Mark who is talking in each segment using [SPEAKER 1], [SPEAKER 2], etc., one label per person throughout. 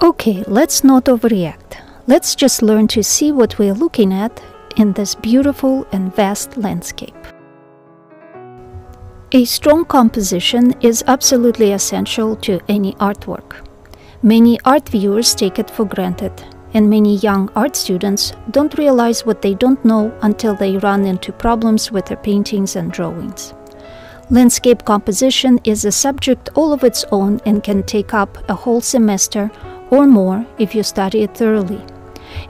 [SPEAKER 1] Okay, let's not overreact. Let's just learn to see what we're looking at in this beautiful and vast landscape. A strong composition is absolutely essential to any artwork. Many art viewers take it for granted, and many young art students don't realize what they don't know until they run into problems with their paintings and drawings. Landscape composition is a subject all of its own and can take up a whole semester or more if you study it thoroughly.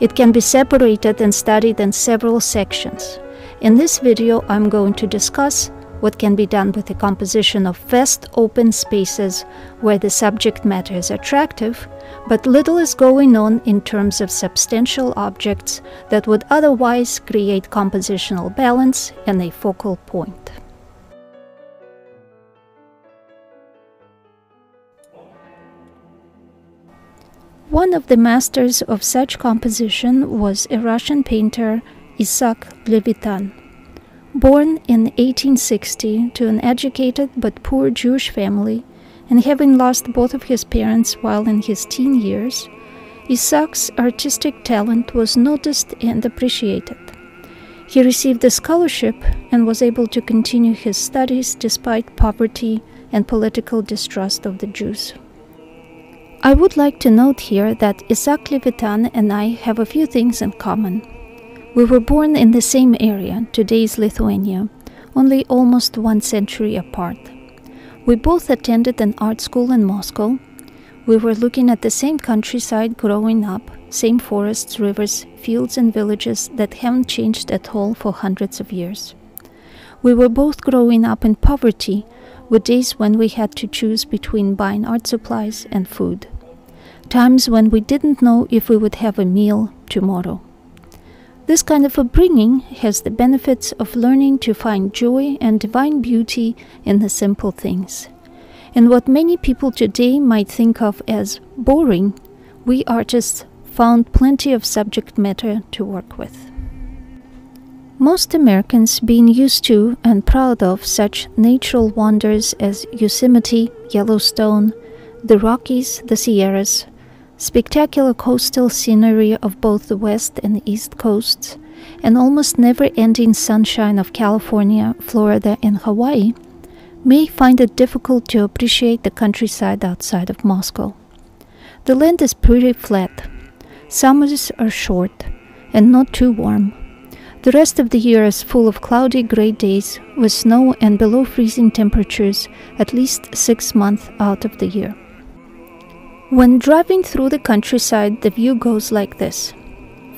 [SPEAKER 1] It can be separated and studied in several sections. In this video, I'm going to discuss what can be done with the composition of vast open spaces where the subject matter is attractive, but little is going on in terms of substantial objects that would otherwise create compositional balance and a focal point. One of the masters of such composition was a Russian painter, Isaac Levitan. Born in 1860 to an educated but poor Jewish family, and having lost both of his parents while in his teen years, Isaac's artistic talent was noticed and appreciated. He received a scholarship and was able to continue his studies despite poverty and political distrust of the Jews. I would like to note here that Isaac Levitan and I have a few things in common. We were born in the same area, today's Lithuania, only almost 1 century apart. We both attended an art school in Moscow. We were looking at the same countryside growing up, same forests, rivers, fields and villages that haven't changed at all for hundreds of years. We were both growing up in poverty, with days when we had to choose between buying art supplies and food. Times when we didn't know if we would have a meal tomorrow. This kind of upbringing has the benefits of learning to find joy and divine beauty in the simple things. And what many people today might think of as boring, we artists found plenty of subject matter to work with. Most Americans, being used to and proud of such natural wonders as Yosemite, Yellowstone, the Rockies, the Sierras, spectacular coastal scenery of both the west and east coasts, and almost never-ending sunshine of California, Florida, and Hawaii, may find it difficult to appreciate the countryside outside of Moscow. The land is pretty flat. Summers are short and not too warm. The rest of the year is full of cloudy gray days with snow and below freezing temperatures at least 6 months out of the year. When driving through the countryside, the view goes like this.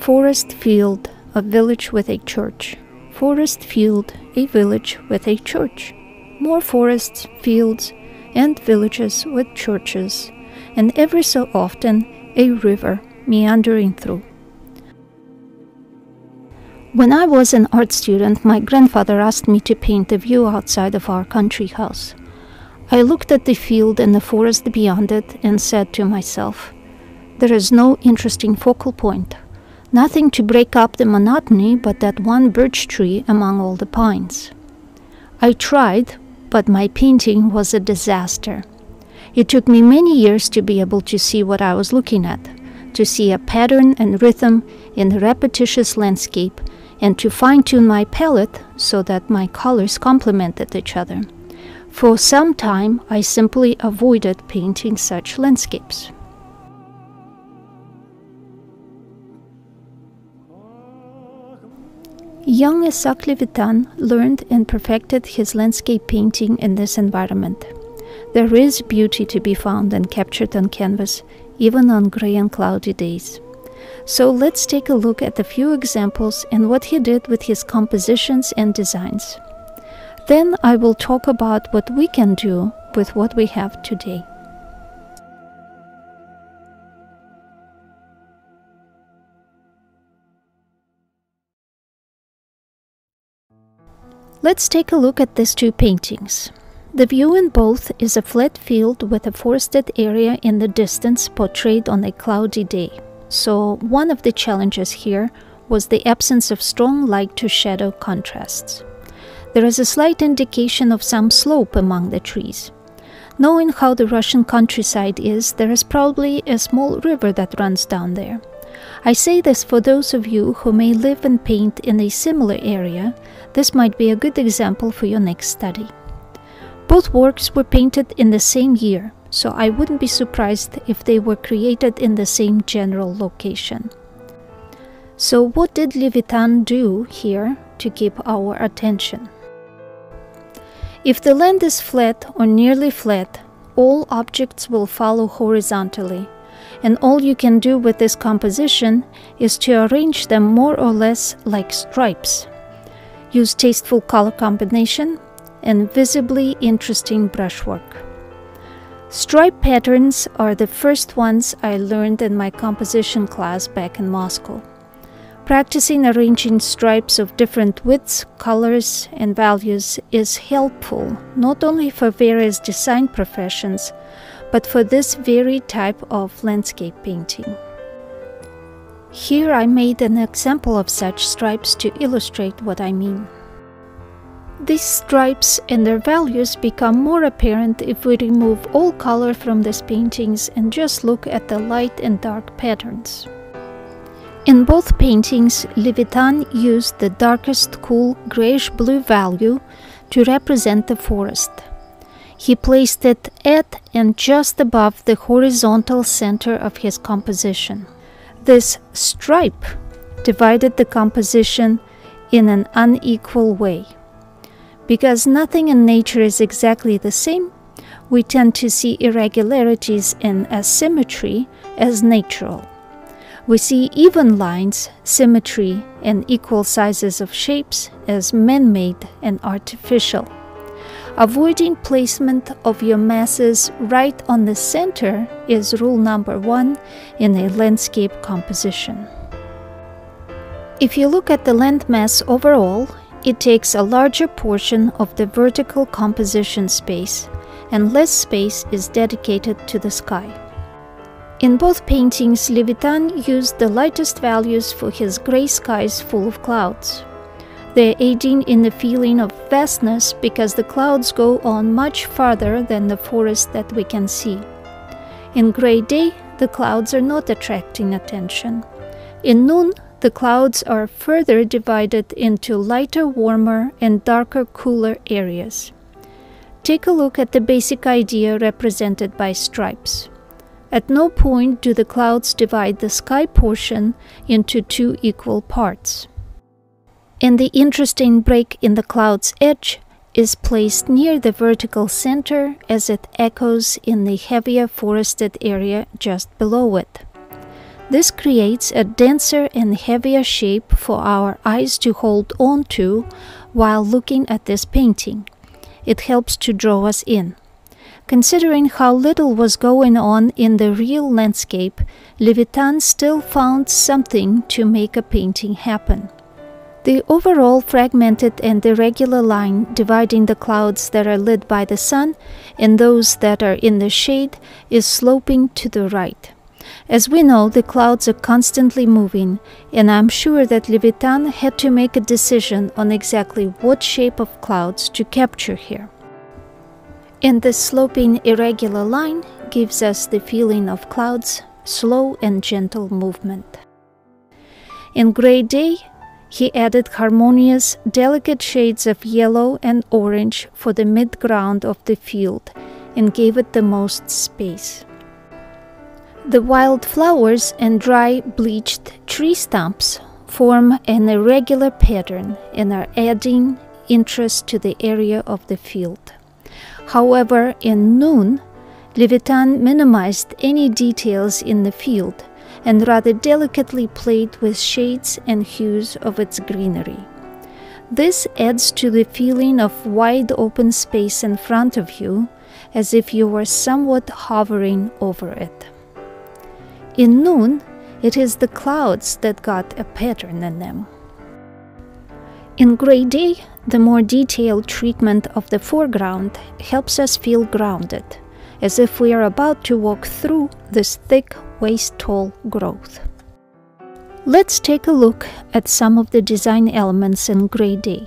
[SPEAKER 1] Forest, field, a village with a church. Forest, field, a village with a church. More forests, fields, and villages with churches, and every so often a river meandering through. When I was an art student, my grandfather asked me to paint the view outside of our country house. I looked at the field and the forest beyond it and said to myself, there is no interesting focal point, nothing to break up the monotony but that one birch tree among all the pines. I tried, but my painting was a disaster. It took me many years to be able to see what I was looking at, to see a pattern and rhythm in the repetitious landscape, and to fine-tune my palette so that my colors complemented each other. For some time, I simply avoided painting such landscapes. Young Isaac Levitan learned and perfected his landscape painting in this environment. There is beauty to be found and captured on canvas, even on gray and cloudy days. So let's take a look at a few examples and what he did with his compositions and designs. Then I will talk about what we can do with what we have today. Let's take a look at these two paintings. The view in both is a flat field with a forested area in the distance portrayed on a cloudy day. So one of the challenges here was the absence of strong light-to-shadow contrasts. There is a slight indication of some slope among the trees. Knowing how the Russian countryside is, there is probably a small river that runs down there. I say this for those of you who may live and paint in a similar area. This might be a good example for your next study. Both works were painted in the same year, so I wouldn't be surprised if they were created in the same general location. So what did Levitan do here to keep our attention? If the land is flat or nearly flat, all objects will follow horizontally, and all you can do with this composition is to arrange them more or less like stripes. Use tasteful color combination and visibly interesting brushwork. Stripe patterns are the first ones I learned in my composition class back in Moscow. Practicing arranging stripes of different widths, colors, and values is helpful not only for various design professions, but for this very type of landscape painting. Here I made an example of such stripes to illustrate what I mean. These stripes and their values become more apparent if we remove all color from these paintings and just look at the light and dark patterns. In both paintings, Levitan used the darkest cool grayish-blue value to represent the forest. He placed it at and just above the horizontal center of his composition. This stripe divided the composition in an unequal way. Because nothing in nature is exactly the same, we tend to see irregularities and asymmetry as natural. We see even lines, symmetry, and equal sizes of shapes as man-made and artificial. Avoiding placement of your masses right on the center is rule number 1 in a landscape composition. If you look at the landmass overall, it takes a larger portion of the vertical composition space, and less space is dedicated to the sky. In both paintings, Levitan used the lightest values for his gray skies full of clouds. They're aiding in the feeling of vastness because the clouds go on much farther than the forest that we can see. In gray day, the clouds are not attracting attention. In noon, the clouds are further divided into lighter, warmer, and darker, cooler areas. Take a look at the basic idea represented by stripes. At no point do the clouds divide the sky portion into 2 equal parts. And the interesting break in the cloud's edge is placed near the vertical center as it echoes in the heavier forested area just below it. This creates a denser and heavier shape for our eyes to hold on to while looking at this painting. It helps to draw us in. Considering how little was going on in the real landscape, Levitan still found something to make a painting happen. The overall fragmented and irregular line dividing the clouds that are lit by the sun and those that are in the shade is sloping to the right. As we know, the clouds are constantly moving, and I'm sure that Levitan had to make a decision on exactly what shape of clouds to capture here. And the sloping irregular line gives us the feeling of clouds, slow and gentle movement. In gray day, he added harmonious, delicate shades of yellow and orange for the midground of the field and gave it the most space. The wild flowers and dry, bleached tree stumps form an irregular pattern and are adding interest to the area of the field. However, in noon, Levitan minimized any details in the field and rather delicately played with shades and hues of its greenery. This adds to the feeling of wide open space in front of you, as if you were somewhat hovering over it. In noon, it is the clouds that got a pattern in them. In gray day, the more detailed treatment of the foreground helps us feel grounded, as if we are about to walk through this thick, waist-tall growth. Let's take a look at some of the design elements in gray day.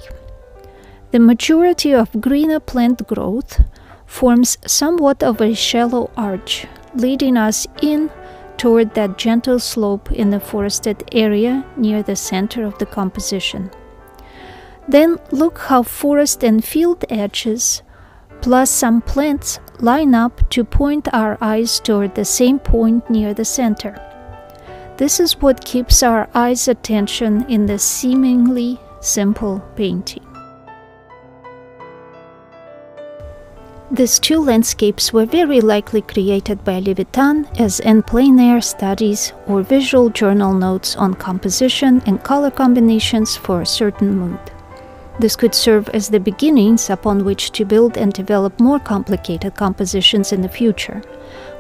[SPEAKER 1] The majority of greener plant growth, forms somewhat of a shallow arch, leading us in toward that gentle slope in the forested area near the center of the composition. Then look how forest and field edges, plus some plants, line up to point our eyes toward the same point near the center. This is what keeps our eyes' attention in the seemingly simple painting. These two landscapes were very likely created by Levitan as en plein air studies or visual journal notes on composition and color combinations for a certain mood. This could serve as the beginnings upon which to build and develop more complicated compositions in the future,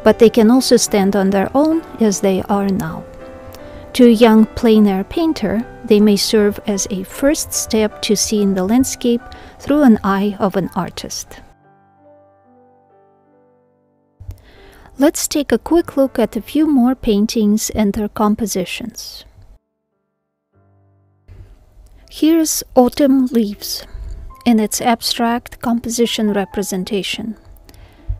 [SPEAKER 1] but they can also stand on their own as they are now. To a young plein air painter, they may serve as a first step to seeing the landscape through an eye of an artist. Let's take a quick look at a few more paintings and their compositions. Here's Autumn Leaves in its abstract composition representation.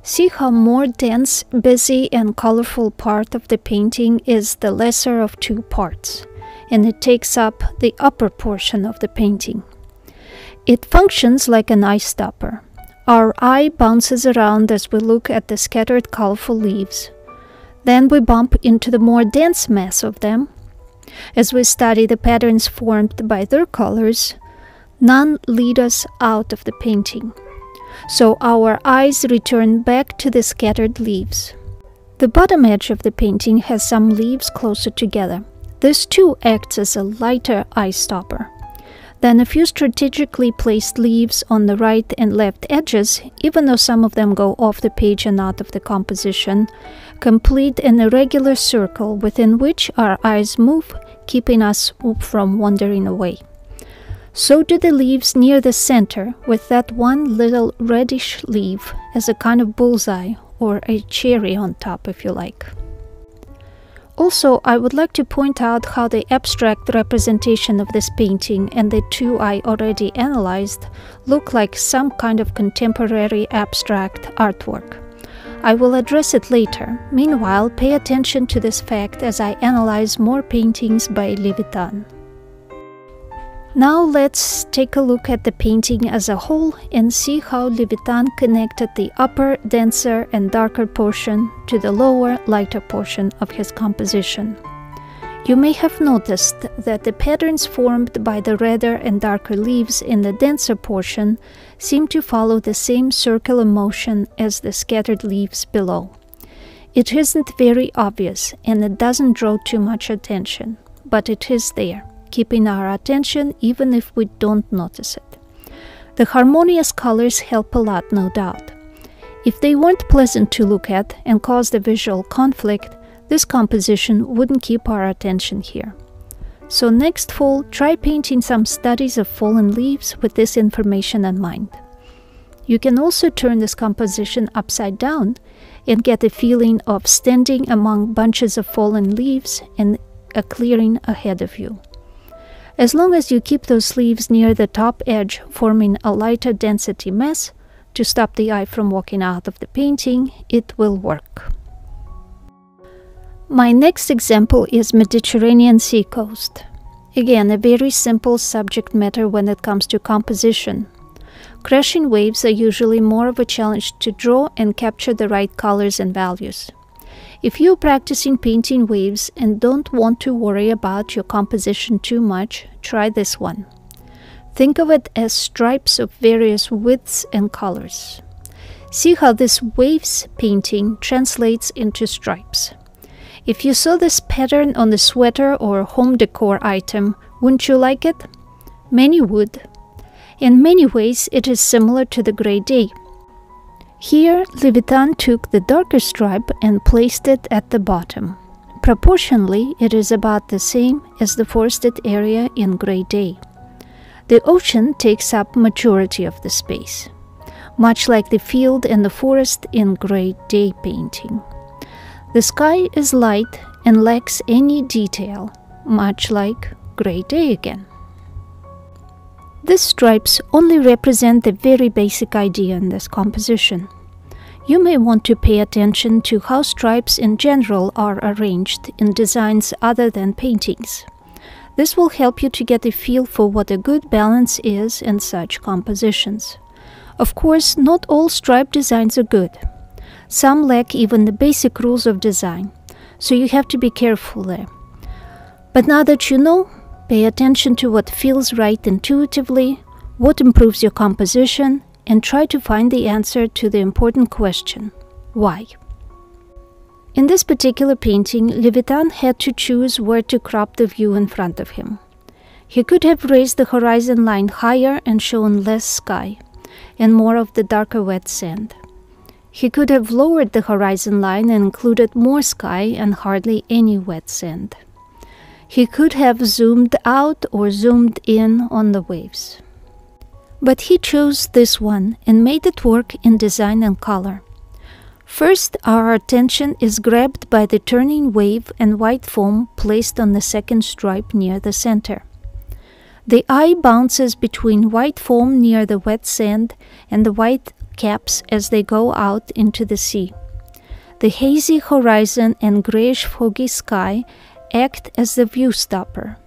[SPEAKER 1] See how more dense, busy, and colorful part of the painting is the lesser of two parts, and it takes up the upper portion of the painting. It functions like an eye stopper. Our eye bounces around as we look at the scattered colorful leaves. Then we bump into the more dense mass of them. As we study the patterns formed by their colors, none lead us out of the painting. So our eyes return back to the scattered leaves. The bottom edge of the painting has some leaves closer together. This too acts as a lighter eye stopper. Then a few strategically placed leaves on the right and left edges, even though some of them go off the page and out of the composition, complete an irregular circle within which our eyes move, keeping us from wandering away. So do the leaves near the center, with that one little reddish leaf as a kind of bullseye, or a cherry on top if you like. Also, I would like to point out how the abstract representation of this painting and the two I already analyzed look like some kind of contemporary abstract artwork. I will address it later. Meanwhile, pay attention to this fact as I analyze more paintings by Levitan. Now let's take a look at the painting as a whole and see how Levitan connected the upper, denser and darker portion to the lower, lighter portion of his composition. You may have noticed that the patterns formed by the redder and darker leaves in the denser portion seem to follow the same circular motion as the scattered leaves below. It isn't very obvious and it doesn't draw too much attention, but it is there, keeping our attention even if we don't notice it. The harmonious colors help a lot, no doubt. If they weren't pleasant to look at and caused a visual conflict, this composition wouldn't keep our attention here. So next fall, try painting some studies of fallen leaves with this information in mind. You can also turn this composition upside down and get a feeling of standing among bunches of fallen leaves and a clearing ahead of you. As long as you keep those leaves near the top edge, forming a lighter density mass to stop the eye from walking out of the painting, it will work. My next example is Mediterranean seacoast. Again, a very simple subject matter when it comes to composition. Crashing waves are usually more of a challenge to draw and capture the right colors and values. If you're practicing painting waves and don't want to worry about your composition too much, try this one. Think of it as stripes of various widths and colors. See how this waves painting translates into stripes. If you saw this pattern on the sweater or home decor item, wouldn't you like it? Many would. In many ways, it is similar to the gray day. Here, Levitan took the darker stripe and placed it at the bottom. Proportionally, it is about the same as the forested area in Gray Day. The ocean takes up majority of the space, much like the field and the forest in Gray Day painting. The sky is light and lacks any detail, much like Gray Day again. These stripes only represent the very basic idea in this composition. You may want to pay attention to how stripes in general are arranged in designs other than paintings. This will help you to get a feel for what a good balance is in such compositions. Of course, not all stripe designs are good. Some lack even the basic rules of design, so you have to be careful there. But now that you know, pay attention to what feels right intuitively, what improves your composition, and try to find the answer to the important question, why? In this particular painting, Levitan had to choose where to crop the view in front of him. He could have raised the horizon line higher and shown less sky, and more of the darker wet sand. He could have lowered the horizon line and included more sky and hardly any wet sand. He could have zoomed out or zoomed in on the waves. But he chose this one and made it work in design and color. First, our attention is grabbed by the turning wave and white foam placed on the second stripe near the center. The eye bounces between white foam near the wet sand and the white caps as they go out into the sea. The hazy horizon and grayish foggy sky act as the view stopper.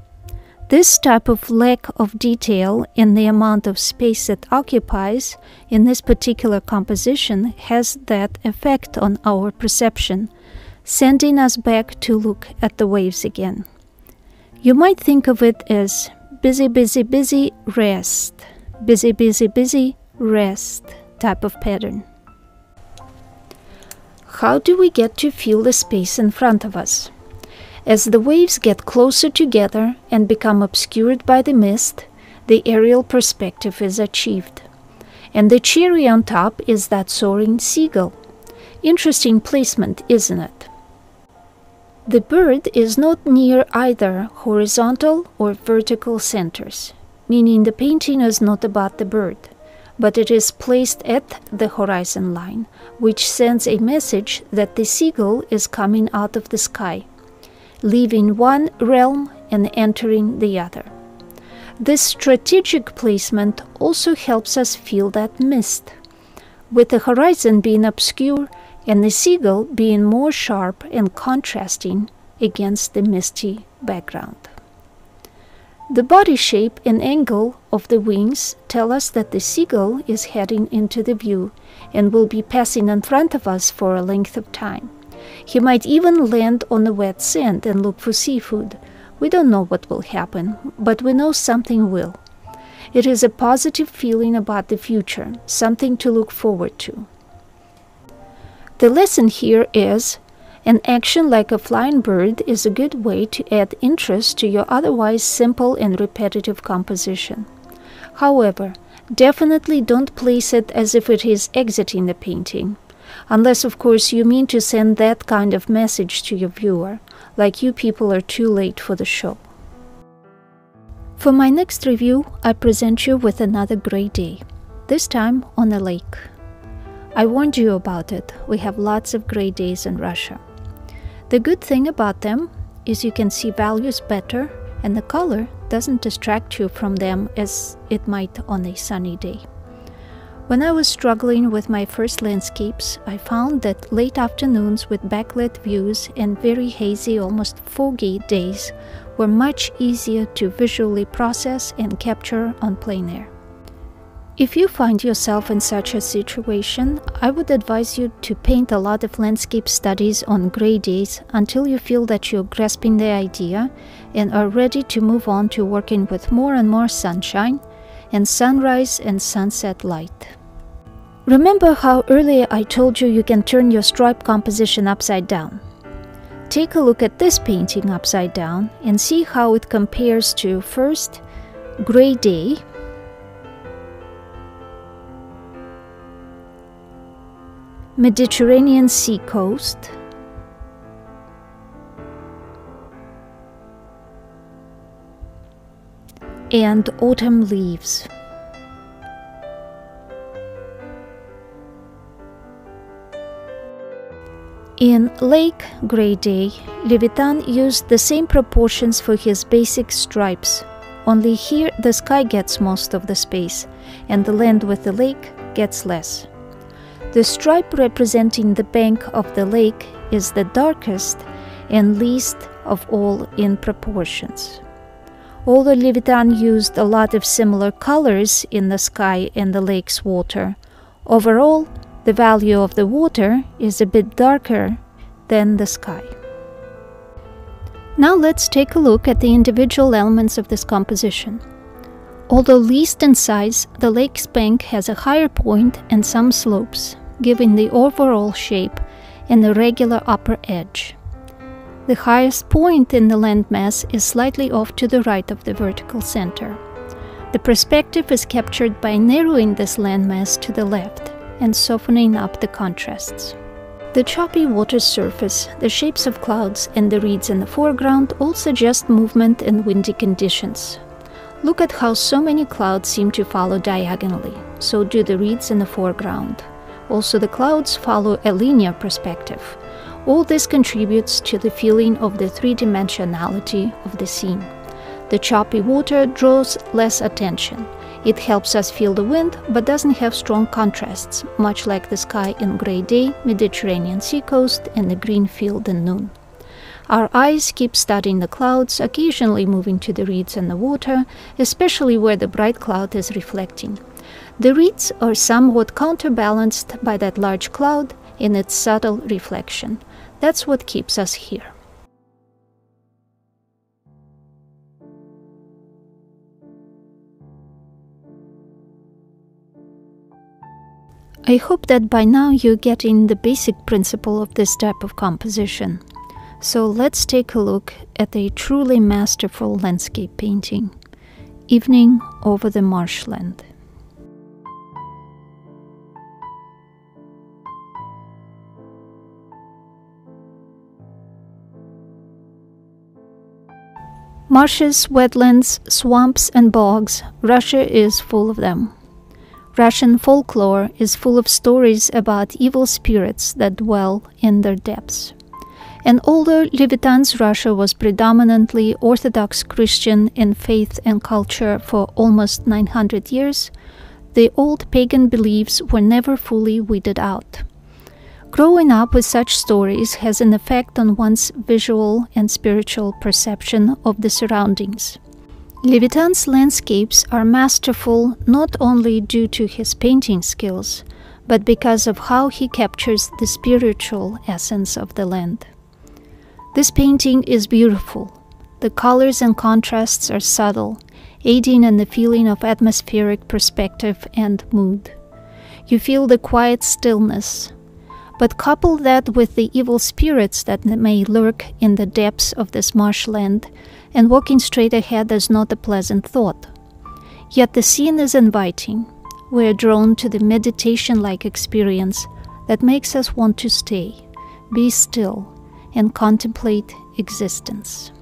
[SPEAKER 1] This type of lack of detail in the amount of space it occupies in this particular composition has that effect on our perception, sending us back to look at the waves again. You might think of it as busy, busy, busy, rest, busy, busy, busy, rest type of pattern. How do we get to feel the space in front of us? As the waves get closer together and become obscured by the mist, the aerial perspective is achieved. And the cherry on top is that soaring seagull. Interesting placement, isn't it? The bird is not near either horizontal or vertical centers, meaning the painting is not about the bird, but it is placed at the horizon line, which sends a message that the seagull is coming out of the sky, leaving one realm and entering the other. This strategic placement also helps us feel that mist, with the horizon being obscure and the seagull being more sharp and contrasting against the misty background. The body shape and angle of the wings tell us that the seagull is heading into the view and will be passing in front of us for a length of time. He might even land on the wet sand and look for seafood. We don't know what will happen, but we know something will. It is a positive feeling about the future, something to look forward to. The lesson here is, an action like a flying bird is a good way to add interest to your otherwise simple and repetitive composition. However, definitely don't place it as if it is exiting the painting. Unless, of course, you mean to send that kind of message to your viewer, like you people are too late for the show. For my next review, I present you with another great day, this time on a lake. I warned you about it. We have lots of great days in Russia. The good thing about them is you can see values better, and the color doesn't distract you from them as it might on a sunny day. When I was struggling with my first landscapes, I found that late afternoons with backlit views and very hazy, almost foggy days were much easier to visually process and capture on plein air. If you find yourself in such a situation, I would advise you to paint a lot of landscape studies on gray days until you feel that you're grasping the idea and are ready to move on to working with more and more sunshine and sunrise and sunset light. Remember how earlier I told you can turn your stripe composition upside down? Take a look at this painting upside down and see how it compares to, first, gray day, Mediterranean sea coast, and autumn leaves. In Lake Gray Day, Levitan used the same proportions for his basic stripes, only here the sky gets most of the space, and the land with the lake gets less. The stripe representing the bank of the lake is the darkest and least of all in proportions. Although Levitan used a lot of similar colors in the sky and the lake's water, overall, the value of the water is a bit darker than the sky. Now let's take a look at the individual elements of this composition. Although least in size, the lake's bank has a higher point and some slopes, giving the overall shape an irregular upper edge. The highest point in the landmass is slightly off to the right of the vertical center. The perspective is captured by narrowing this landmass to the left and softening up the contrasts. The choppy water surface, the shapes of clouds, and the reeds in the foreground all suggest movement and windy conditions. Look at how so many clouds seem to follow diagonally, so do the reeds in the foreground. Also, the clouds follow a linear perspective. All this contributes to the feeling of the three-dimensionality of the scene. The choppy water draws less attention. It helps us feel the wind, but doesn't have strong contrasts, much like the sky in gray day, Mediterranean seacoast, and the green field in noon. Our eyes keep studying the clouds, occasionally moving to the reeds and the water, especially where the bright cloud is reflecting. The reeds are somewhat counterbalanced by that large cloud in its subtle reflection. That's what keeps us here. I hope that by now you're getting the basic principle of this type of composition. So let's take a look at a truly masterful landscape painting, Evening over the Marshland. Marshes, wetlands, swamps, and bogs, Russia is full of them. Russian folklore is full of stories about evil spirits that dwell in their depths. And although Levitan's Russia was predominantly Orthodox Christian in faith and culture for almost 900 years, the old pagan beliefs were never fully weeded out. Growing up with such stories has an effect on one's visual and spiritual perception of the surroundings. Levitan's landscapes are masterful not only due to his painting skills, but because of how he captures the spiritual essence of the land. This painting is beautiful. The colors and contrasts are subtle, aiding in the feeling of atmospheric perspective and mood. You feel the quiet stillness, but couple that with the evil spirits that may lurk in the depths of this marshland, and walking straight ahead is not a pleasant thought. Yet the scene is inviting. We are drawn to the meditation-like experience that makes us want to stay, be still, and contemplate existence.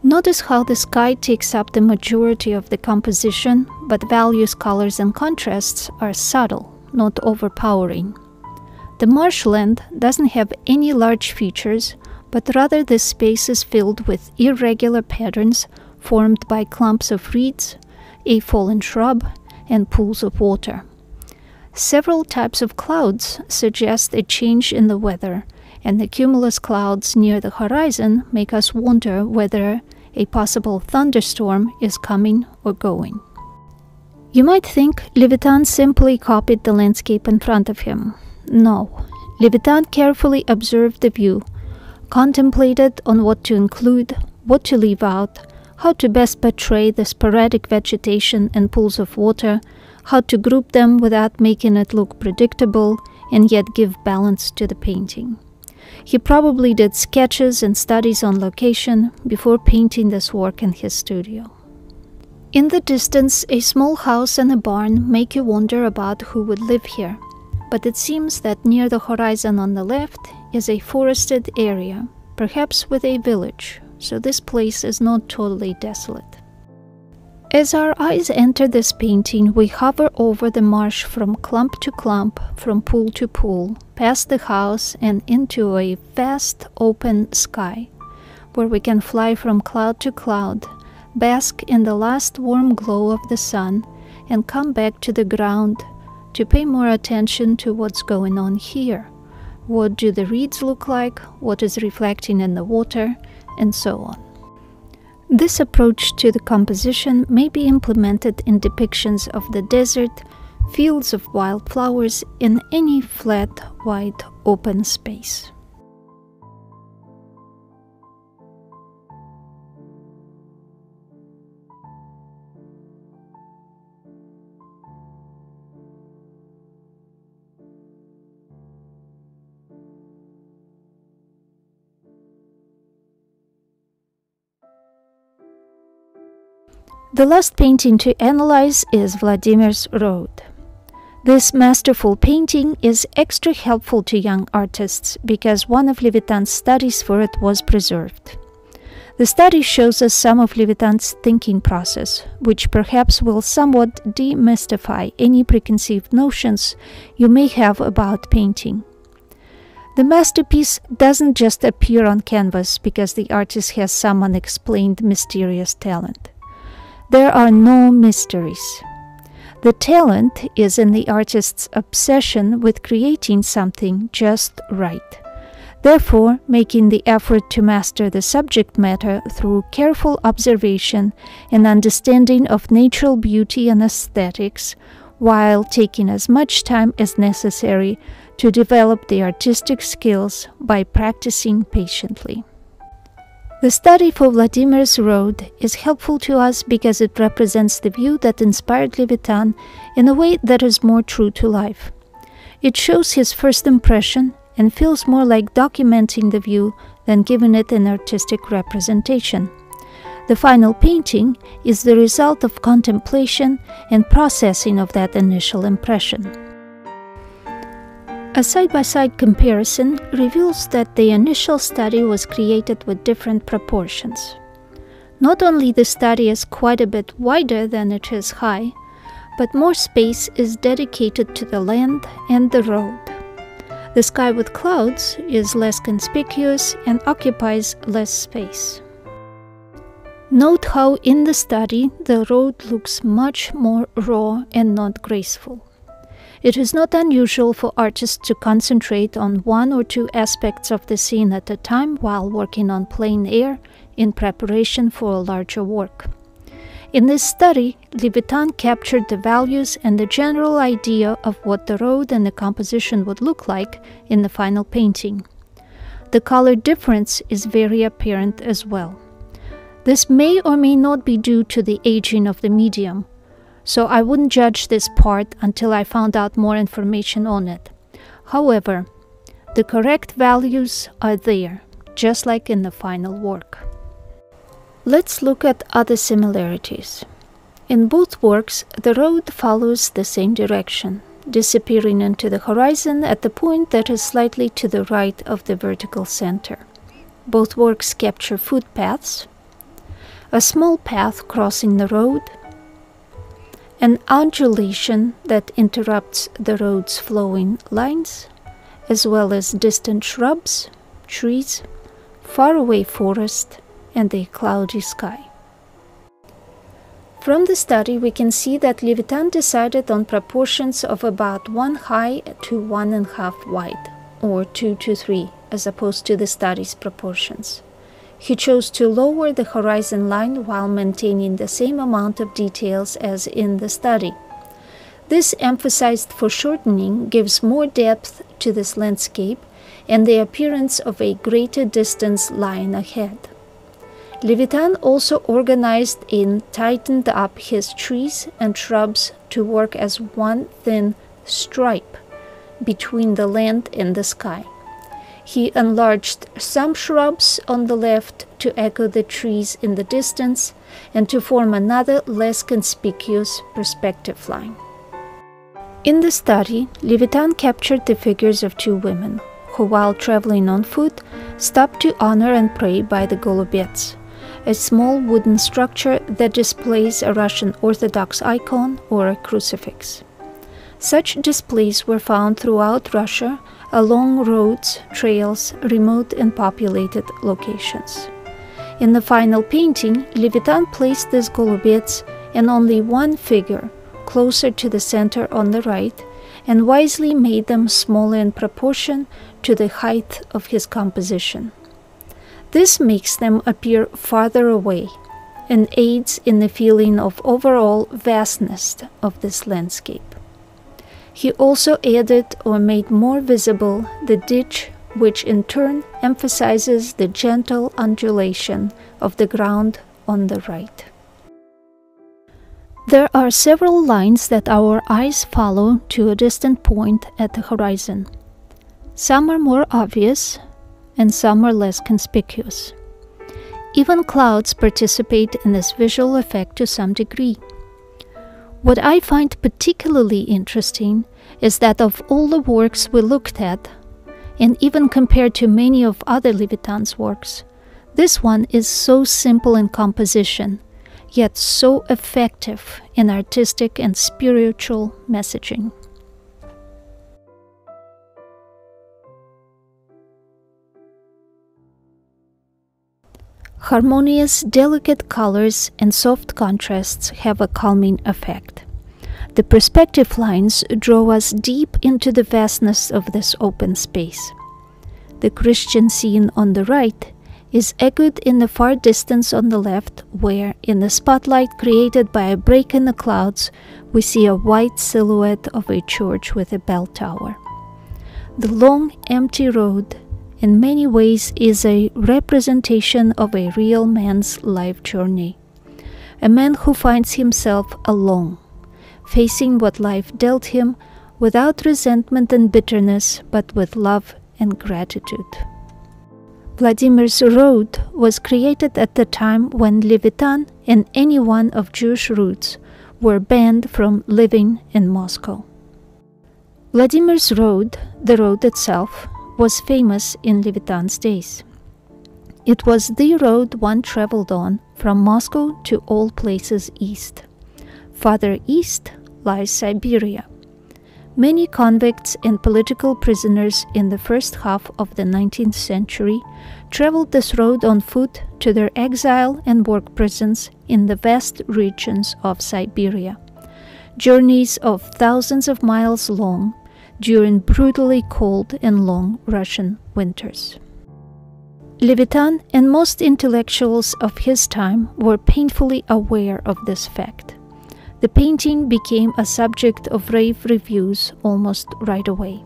[SPEAKER 1] Notice how the sky takes up the majority of the composition, but values, colors, and contrasts are subtle, not overpowering. The marshland doesn't have any large features, but rather this space is filled with irregular patterns formed by clumps of reeds, a fallen shrub, and pools of water. Several types of clouds suggest a change in the weather, and the cumulus clouds near the horizon make us wonder whether a possible thunderstorm is coming or going. You might think Levitan simply copied the landscape in front of him. No, Levitan carefully observed the view, contemplated on what to include, what to leave out, how to best portray the sporadic vegetation and pools of water, how to group them without making it look predictable and yet give balance to the painting. He probably did sketches and studies on location before painting this work in his studio. In the distance, a small house and a barn make you wonder about who would live here, but it seems that near the horizon on the left is a forested area, perhaps with a village, so this place is not totally desolate. As our eyes enter this painting, we hover over the marsh from clump to clump, from pool to pool, past the house and into a vast open sky, where we can fly from cloud to cloud, bask in the last warm glow of the sun, and come back to the ground to pay more attention to what's going on here. What do the reeds look like? What is reflecting in the water? And so on. This approach to the composition may be implemented in depictions of the desert, fields of wildflowers, in any flat, wide, open space. The last painting to analyze is Vladimir's Road. This masterful painting is extra helpful to young artists because one of Levitan's studies for it was preserved. The study shows us some of Levitan's thinking process, which perhaps will somewhat demystify any preconceived notions you may have about painting. The masterpiece doesn't just appear on canvas because the artist has some unexplained mysterious talent. There are no mysteries. The talent is in the artist's obsession with creating something just right, therefore making the effort to master the subject matter through careful observation and understanding of natural beauty and aesthetics, while taking as much time as necessary to develop the artistic skills by practicing patiently. The study for Vladimir's Road is helpful to us because it represents the view that inspired Levitan in a way that is more true to life. It shows his first impression and feels more like documenting the view than giving it an artistic representation. The final painting is the result of contemplation and processing of that initial impression. A side-by-side comparison reveals that the initial study was created with different proportions. Not only the study is quite a bit wider than it is high, but more space is dedicated to the land and the road. The sky with clouds is less conspicuous and occupies less space. Note how in the study the road looks much more raw and not graceful. It is not unusual for artists to concentrate on one or two aspects of the scene at a time while working on plein air in preparation for a larger work. In this study, Levitan captured the values and the general idea of what the road and the composition would look like in the final painting. The color difference is very apparent as well. This may or may not be due to the aging of the medium, so I wouldn't judge this part until I found out more information on it. However, the correct values are there, just like in the final work. Let's look at other similarities. In both works, the road follows the same direction, disappearing into the horizon at the point that is slightly to the right of the vertical center. Both works capture footpaths, a small path crossing the road, an undulation that interrupts the road's flowing lines, as well as distant shrubs, trees, faraway forest, and a cloudy sky. From the study, we can see that Levitan decided on proportions of about 1 high to 1.5 wide, or 2 to 3, as opposed to the study's proportions. He chose to lower the horizon line while maintaining the same amount of details as in the study. This emphasized foreshortening gives more depth to this landscape and the appearance of a greater distance lying ahead. Levitan also organized and tightened up his trees and shrubs to work as one thin stripe between the land and the sky. He enlarged some shrubs on the left to echo the trees in the distance and to form another less conspicuous perspective line. In the study, Levitan captured the figures of 2 women, who while traveling on foot, stopped to honor and pray by the Golubets, a small wooden structure that displays a Russian Orthodox icon or a crucifix. Such displays were found throughout Russia, along roads, trails, remote and populated locations. In the final painting, Levitan placed these Golubets and only one figure closer to the center on the right and wisely made them smaller in proportion to the height of his composition. This makes them appear farther away and aids in the feeling of overall vastness of this landscape. He also added or made more visible the ditch, which in turn emphasizes the gentle undulation of the ground on the right. There are several lines that our eyes follow to a distant point at the horizon. Some are more obvious, and some are less conspicuous. Even clouds participate in this visual effect to some degree. What I find particularly interesting is that of all the works we looked at, and even compared to many of other Levitan's works, this one is so simple in composition, yet so effective in artistic and spiritual messaging. Harmonious, delicate colors and soft contrasts have a calming effect. The perspective lines draw us deep into the vastness of this open space. The Christian scene on the right is echoed in the far distance on the left, where, in the spotlight created by a break in the clouds, we see a white silhouette of a church with a bell tower. The long, empty road in many ways is a representation of a real man's life journey. A man who finds himself alone, facing what life dealt him without resentment and bitterness, but with love and gratitude. Vladimir's Road was created at the time when Levitan and anyone of Jewish roots were banned from living in Moscow. Vladimir's Road, the road itself, was famous in Levitan's days. It was the road one traveled on from Moscow to all places east. Farther east lies Siberia. Many convicts and political prisoners in the first half of the 19th century traveled this road on foot to their exile and work prisons in the vast regions of Siberia. Journeys of thousands of miles long during brutally cold and long Russian winters. Levitan and most intellectuals of his time were painfully aware of this fact. The painting became a subject of rave reviews almost right away.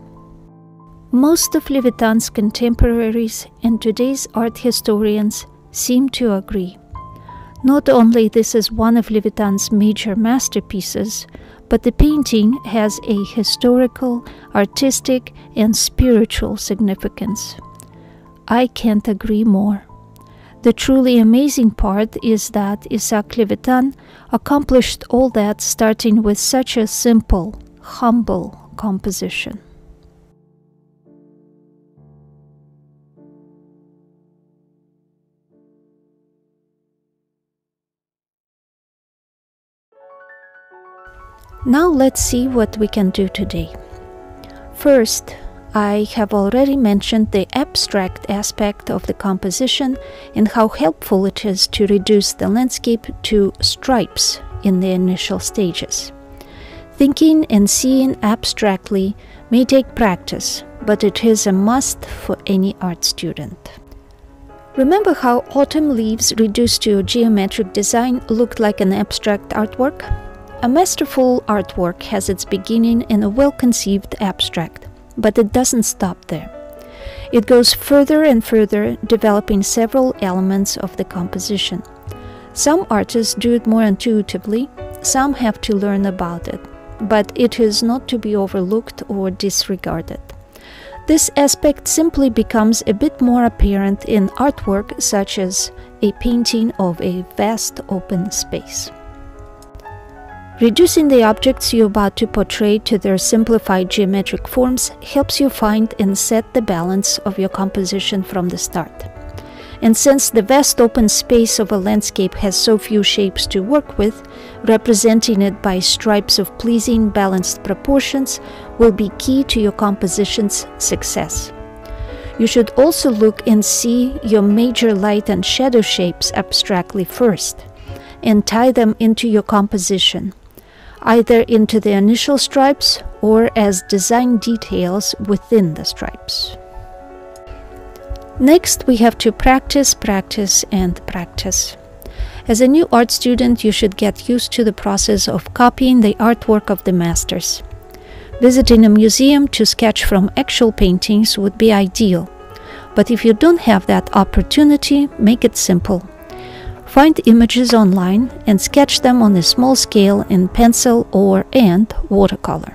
[SPEAKER 1] Most of Levitan's contemporaries and today's art historians seem to agree. Not only this is one of Levitan's major masterpieces, but the painting has a historical, artistic, and spiritual significance. I can't agree more. The truly amazing part is that Isaac Levitan accomplished all that starting with such a simple, humble composition. Now let's see what we can do today. First, I have already mentioned the abstract aspect of the composition and how helpful it is to reduce the landscape to stripes in the initial stages. Thinking and seeing abstractly may take practice, but it is a must for any art student. Remember how autumn leaves reduced to a geometric design looked like an abstract artwork? A masterful artwork has its beginning in a well-conceived abstract, but it doesn't stop there. It goes further and further, developing several elements of the composition. Some artists do it more intuitively, some have to learn about it, but it is not to be overlooked or disregarded. This aspect simply becomes a bit more apparent in artwork such as a painting of a vast open space. Reducing the objects you're about to portray to their simplified geometric forms helps you find and set the balance of your composition from the start. And since the vast open space of a landscape has so few shapes to work with, representing it by stripes of pleasing balanced proportions will be key to your composition's success. You should also look and see your major light and shadow shapes abstractly first, and tie them into your composition. either into the initial stripes or as design details within the stripes. Next, we have to practice, practice, and practice. As a new art student, you should get used to the process of copying the artwork of the masters. Visiting a museum to sketch from actual paintings would be ideal, but if you don't have that opportunity, make it simple. Find images online and sketch them on a small scale in pencil and watercolor.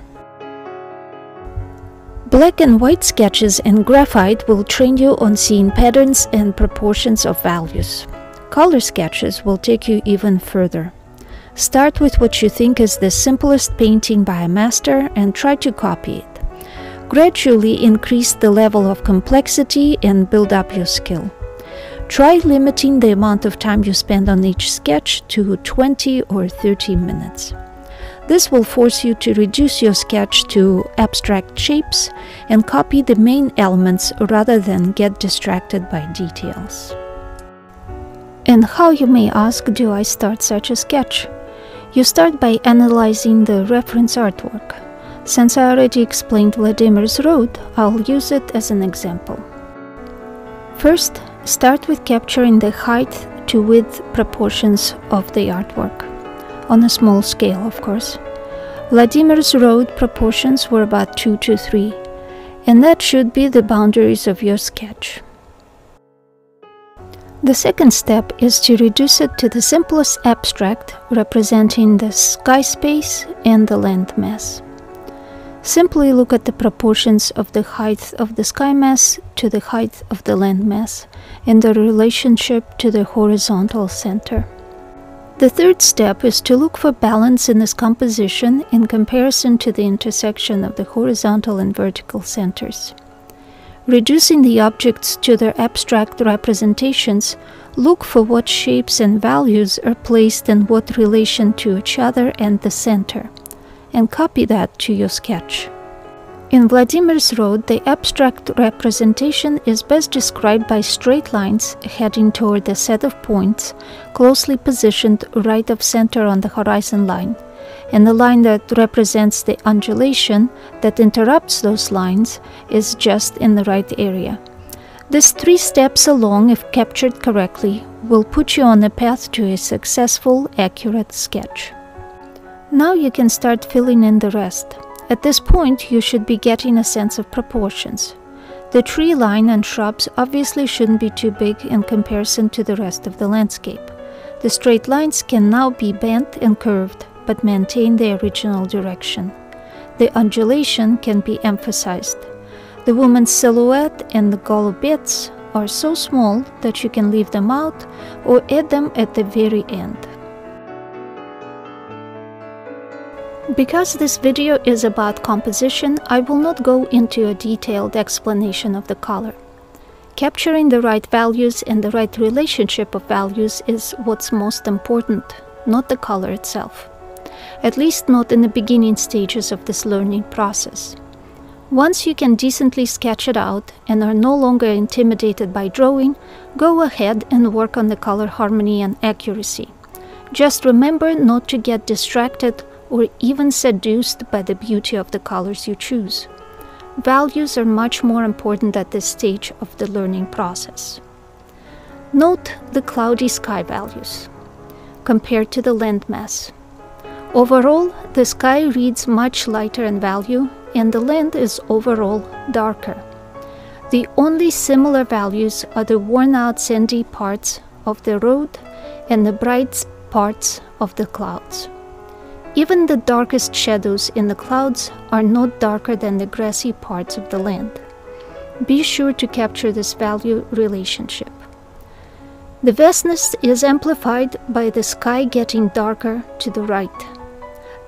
[SPEAKER 1] Black and white sketches and graphite will train you on seeing patterns and proportions of values. Color sketches will take you even further. Start with what you think is the simplest painting by a master and try to copy it. Gradually increase the level of complexity and build up your skill. Try limiting the amount of time you spend on each sketch to 20 or 30 minutes. This will force you to reduce your sketch to abstract shapes and copy the main elements rather than get distracted by details. And how, you may ask, do I start such a sketch? You start by analyzing the reference artwork. Since I already explained Vladimir's road, I'll use it as an example. First, start with capturing the height to width proportions of the artwork. On a small scale, of course. Vladimir's road proportions were about 2 to 3, and that should be the boundaries of your sketch. The second step is to reduce it to the simplest abstract representing the sky space and the land mass. Simply look at the proportions of the height of the sky mass to the height of the land mass and the relationship to the horizontal center. The third step is to look for balance in this composition in comparison to the intersection of the horizontal and vertical centers. Reducing the objects to their abstract representations, look for what shapes and values are placed in what relation to each other and the center, and copy that to your sketch. In Vladimir's road, the abstract representation is best described by straight lines heading toward a set of points closely positioned right of center on the horizon line, and the line that represents the undulation that interrupts those lines is just in the right area. These 3 steps alone, if captured correctly, will put you on a path to a successful, accurate sketch. Now you can start filling in the rest. At this point, you should be getting a sense of proportions. The tree line and shrubs obviously shouldn't be too big in comparison to the rest of the landscape. The straight lines can now be bent and curved, but maintain their original direction. The undulation can be emphasized. The woman's silhouette and the golubettes are so small that you can leave them out or add them at the very end. Because this video is about composition, I will not go into a detailed explanation of the color. Capturing the right values and the right relationship of values is what's most important, not the color itself. At least not in the beginning stages of this learning process. Once you can decently sketch it out and are no longer intimidated by drawing, go ahead and work on the color harmony and accuracy. Just remember not to get distracted or even seduced by the beauty of the colors you choose. Values are much more important at this stage of the learning process. Note the cloudy sky values compared to the landmass. Overall, the sky reads much lighter in value, and the land is overall darker. The only similar values are the worn-out sandy parts of the road and the bright parts of the clouds. Even the darkest shadows in the clouds are not darker than the grassy parts of the land. Be sure to capture this value relationship. The vastness is amplified by the sky getting darker to the right.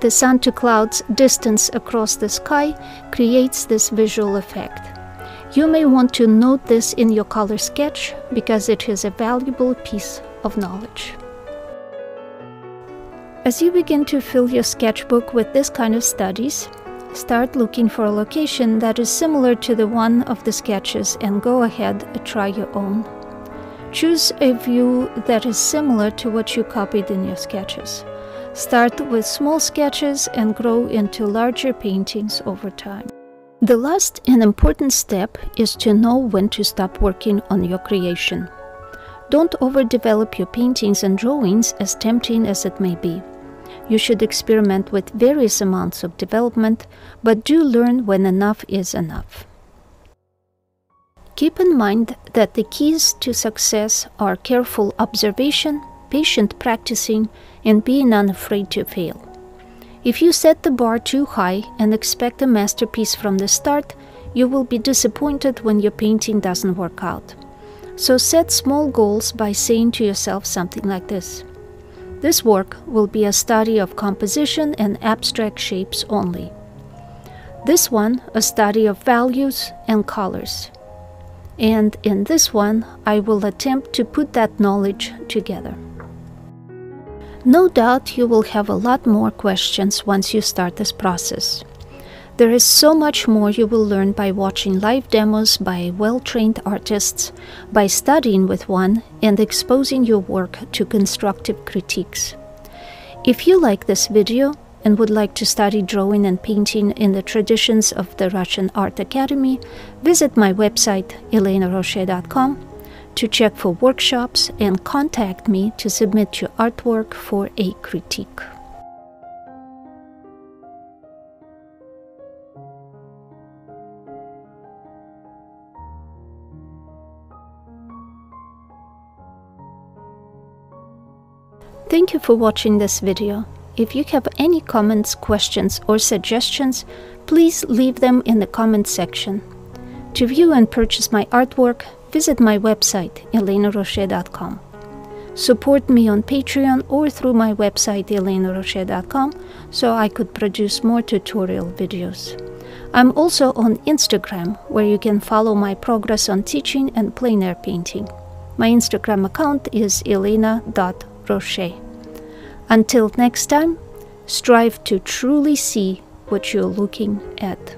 [SPEAKER 1] The sun to clouds distance across the sky creates this visual effect. You may want to note this in your color sketch because it is a valuable piece of knowledge. As you begin to fill your sketchbook with this kind of studies, start looking for a location that is similar to the one of the sketches and go ahead and try your own. Choose a view that is similar to what you copied in your sketches. Start with small sketches and grow into larger paintings over time. The last and important step is to know when to stop working on your creation. Don't overdevelop your paintings and drawings, as tempting as it may be. You should experiment with various amounts of development, but do learn when enough is enough. Keep in mind that the keys to success are careful observation, patient practicing, and being unafraid to fail. If you set the bar too high and expect a masterpiece from the start, you will be disappointed when your painting doesn't work out. So set small goals by saying to yourself something like this: this work will be a study of composition and abstract shapes only. This one, a study of values and colors. And in this one, I will attempt to put that knowledge together. No doubt you will have a lot more questions once you start this process. There is so much more you will learn by watching live demos by well-trained artists, by studying with one, and exposing your work to constructive critiques. If you like this video and would like to study drawing and painting in the traditions of the Russian Art Academy, visit my website elenaroche.com to check for workshops and contact me to submit your artwork for a critique. Thank you for watching this video. If you have any comments, questions, or suggestions, please leave them in the comment section. To view and purchase my artwork, visit my website, elenaroche.com. Support me on Patreon or through my website, elenaroche.com, so I could produce more tutorial videos. I'm also on Instagram, where you can follow my progress on teaching and plein air painting. My Instagram account is elena.roche. Until next time, strive to truly see what you're looking at.